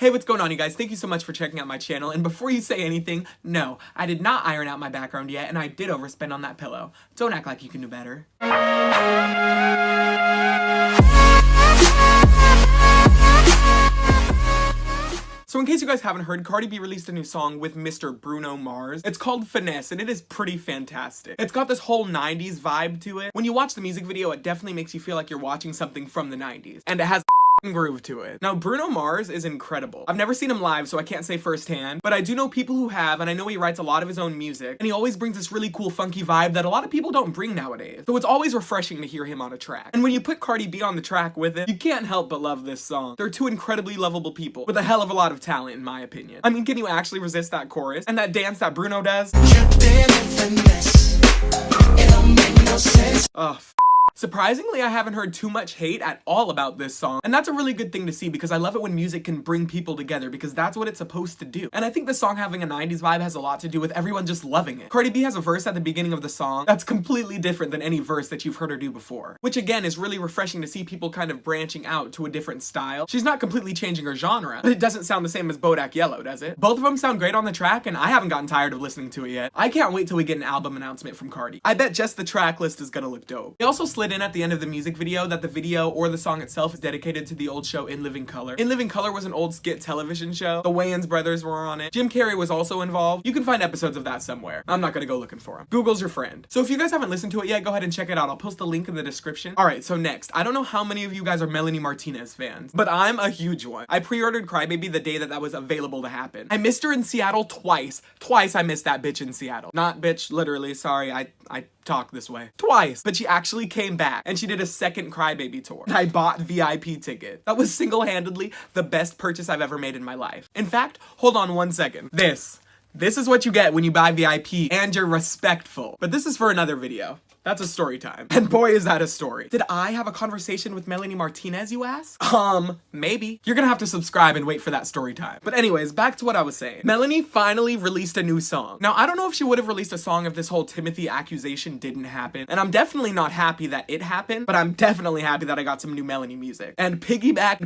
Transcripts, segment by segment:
Hey, what's going on, you guys? Thank you so much for checking out my channel, and before you say anything, no, I did not iron out my background yet, and I did overspend on that pillow. Don't act like you can do better. So in case you guys haven't heard, Cardi B released a new song with Mr. Bruno Mars. It's called Finesse, and it is pretty fantastic. It's got this whole 90s vibe to it. When you watch the music video, it definitely makes you feel like you're watching something from the 90s. And it has groove to it. Now, Bruno Mars is incredible. I've never seen him live, so I can't say firsthand, but I do know people who have, and I know he writes a lot of his own music, and he always brings this really cool, funky vibe that a lot of people don't bring nowadays. So it's always refreshing to hear him on a track. And when you put Cardi B on the track with it, you can't help but love this song. They're two incredibly lovable people with a hell of a lot of talent, in my opinion. I mean, can you actually resist that chorus? And that dance that Bruno does? Ugh. Surprisingly, I haven't heard too much hate at all about this song, and that's a really good thing to see because I love it when music can bring people together because that's what it's supposed to do. And I think the song having a 90s vibe has a lot to do with everyone just loving it. Cardi B has a verse at the beginning of the song that's completely different than any verse that you've heard her do before, which again is really refreshing to see people kind of branching out to a different style. She's not completely changing her genre, but it doesn't sound the same as Bodak Yellow, does it? Both of them sound great on the track, and I haven't gotten tired of listening to it yet. I can't wait till we get an album announcement from Cardi. I bet just the track list is gonna look dope. They also slid in at the end of the music video that the video or the song itself is dedicated to the old show In Living Color. In Living Color was an old skit television show. The Wayans brothers were on it. Jim Carrey was also involved. You can find episodes of that somewhere. I'm not gonna go looking for them. Google's your friend. So if you guys haven't listened to it yet, go ahead and check it out. I'll post the link in the description. Alright, so next, I don't know how many of you guys are Melanie Martinez fans, but I'm a huge one. I pre-ordered Crybaby the day that was available to happen. I missed her in Seattle twice. Twice I missed that bitch in Seattle. Not bitch, literally, sorry, I talk this way. Twice. But she actually came back and she did a second Crybaby tour. I bought VIP tickets. That was single-handedly the best purchase I've ever made in my life. In fact, hold on one second. This is what you get when you buy VIP and you're respectful. But this is for another video. That's a story time. And boy, is that a story. Did I have a conversation with Melanie Martinez, you ask? Maybe. You're gonna have to subscribe and wait for that story time. But anyways, back to what I was saying. Melanie finally released a new song. Now, I don't know if she would have released a song if this whole Timothy accusation didn't happen. And I'm definitely not happy that it happened, but I'm definitely happy that I got some new Melanie music. And Piggyback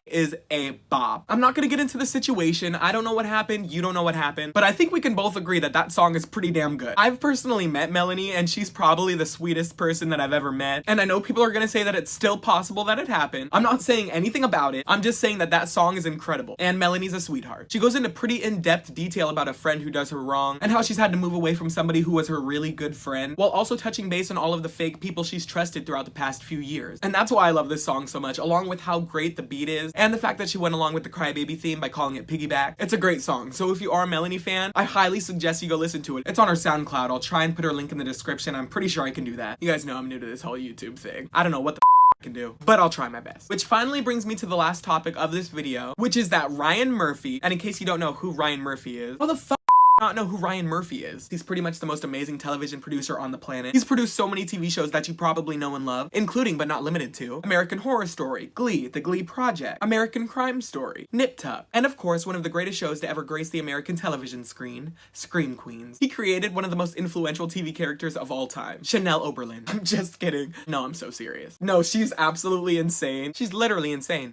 is a bop. I'm not gonna get into the situation. I don't know what happened. You don't know what happened. But I think we can both agree that that song is pretty damn good. I've personally met Melanie, and she's probably the sweetest person that I've ever met. And I know people are gonna say that it's still possible that it happened. I'm not saying anything about it. I'm just saying that that song is incredible. And Melanie's a sweetheart. She goes into pretty in-depth detail about a friend who does her wrong, and how she's had to move away from somebody who was her really good friend, while also touching base on all of the fake people she's trusted throughout the past few years. And that's why I love this song so much, along with how great the beat is, and the fact that she went along with the Crybaby theme by calling it Piggyback. It's a great song, so if you are a Melanie fan, I highly suggest you go listen to it. It's on her SoundCloud. I'll try and put her link in the description. I'm pretty sure I can do that. You guys know I'm new to this whole YouTube thing. I don't know what the I can do, but I'll try my best. Which finally brings me to the last topic of this video, which is that Ryan Murphy, and in case you don't know who Ryan Murphy is, how the fuck not know who Ryan Murphy is? He's pretty much the most amazing television producer on the planet. He's produced so many TV shows that you probably know and love, including but not limited to American Horror Story, Glee, The Glee Project, American Crime Story, Nip Tuck, and of course one of the greatest shows to ever grace the American television screen, Scream Queens. He created one of the most influential TV characters of all time, Chanel Oberlin. I'm just kidding. No, I'm so serious. No, she's absolutely insane. She's literally insane.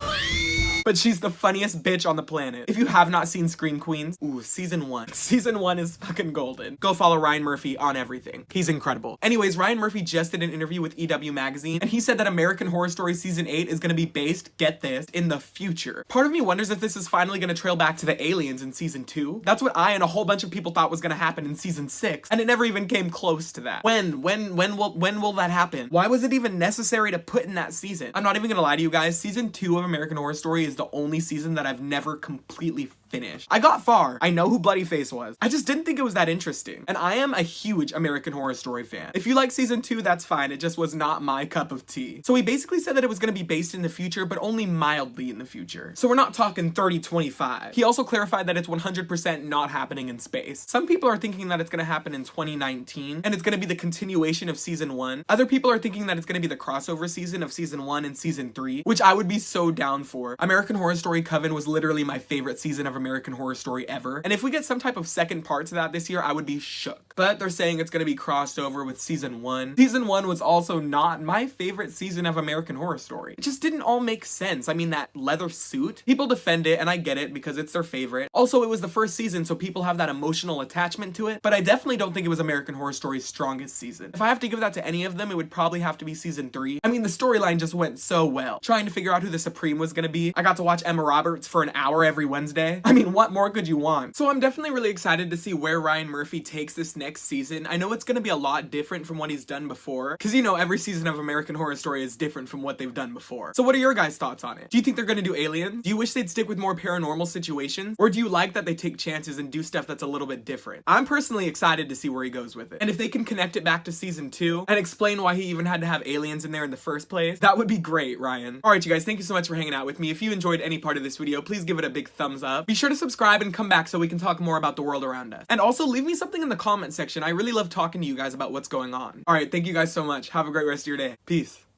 But she's the funniest bitch on the planet. If you have not seen Scream Queens, ooh, season 1. Season 1 is fucking golden. Go follow Ryan Murphy on everything. He's incredible. Anyways, Ryan Murphy just did an interview with EW Magazine, and he said that American Horror Story Season 8 is gonna be based, get this, in the future. Part of me wonders if this is finally gonna trail back to the aliens in Season 2. That's what I and a whole bunch of people thought was gonna happen in Season 6, and it never even came close to that. When will that happen? Why was it even necessary to put in that season? I'm not even gonna lie to you guys, Season 2 of American Horror Story is the only season that I've never completely finished. I got far. I know who Bloodyface was. I just didn't think it was that interesting. And I am a huge American Horror Story fan. If you like season 2, that's fine. It just was not my cup of tea. So he basically said that it was going to be based in the future, but only mildly in the future. So we're not talking 3025. He also clarified that it's 100% not happening in space. Some people are thinking that it's going to happen in 2019, and it's going to be the continuation of season 1. Other people are thinking that it's going to be the crossover season of season 1 and season 3, which I would be so down for. American Horror Story Coven was literally my favorite season of American Horror Story ever. And if we get some type of second part to that this year, I would be shook. But they're saying it's gonna be crossed over with season 1. Season 1 was also not my favorite season of American Horror Story. It just didn't all make sense. I mean, that leather suit, people defend it, and I get it because it's their favorite. Also, it was the first season, so people have that emotional attachment to it, but I definitely don't think it was American Horror Story's strongest season. If I have to give that to any of them, it would probably have to be season 3. I mean, the storyline just went so well. Trying to figure out who the Supreme was gonna be. I got to watch Emma Roberts for an hour every Wednesday. I mean, what more could you want? So I'm definitely really excited to see where Ryan Murphy takes this next season. I know it's gonna be a lot different from what he's done before, because you know, every season of American Horror Story is different from what they've done before. So what are your guys' thoughts on it? Do you think they're gonna do aliens? Do you wish they'd stick with more paranormal situations? Or do you like that they take chances and do stuff that's a little bit different? I'm personally excited to see where he goes with it. And if they can connect it back to season 2 and explain why he even had to have aliens in there in the first place, that would be great, Ryan. Alright, you guys, thank you so much for hanging out with me. If you enjoyed any part of this video, please give it a big thumbs up. Be sure to subscribe and come back so we can talk more about the world around us. And also leave me something in the comment section. I really love talking to you guys about what's going on. Alright, thank you guys so much. Have a great rest of your day. Peace.